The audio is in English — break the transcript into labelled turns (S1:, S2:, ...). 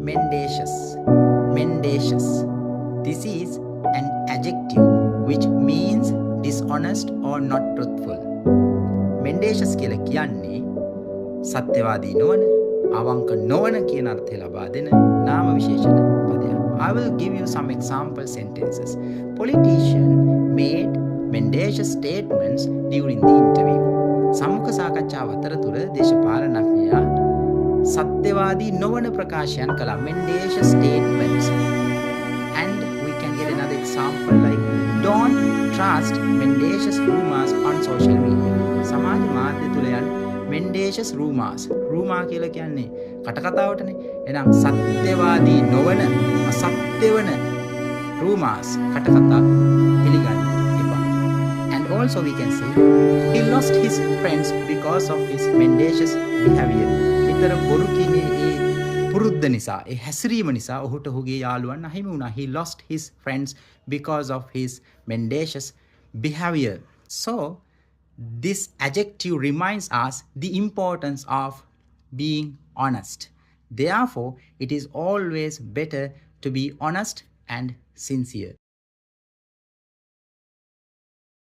S1: mendacious. Mendacious. This is an adjective which means dishonest or not truthful. mendacious කියලා කියන්නේ සත්‍යවාදී නොවන, අවංක නොවන කියන අර්ථය ලබා දෙන නාම විශේෂණ පදයක්. I will give you some example sentences. Politician made mendacious statements during the interview. සම්මුඛ සාකච්ඡාව අතරතුර දේශපාලනඥයා සත්‍යවාදී නොවන ප්‍රකාශයන් කළා. mendacious statements. And we can get another example like don't trust mendacious rumors on social media. සමාජ මාධ්‍ය තුල යන mendacious rumors. rumor කියලා කියන්නේ කටකතාවටනේ. එහෙනම් සත්‍යවාදී නොවන අසත්‍ය වන rumors කටකතා පිළිගන්න එපා. And also we can say he lost his friends because of his mendacious behavior. ඊතර බොරු කියන්නේ ඒ පුරුද්ද නිසා, ඒ හැසිරීම නිසා ඔහුට ඔහුගේ යාළුවන් අහිමි වුණා. He lost his friends because of his mendacious behavior. So this adjective reminds us the importance of being honest. Therefore, it is always better to be honest and sincere.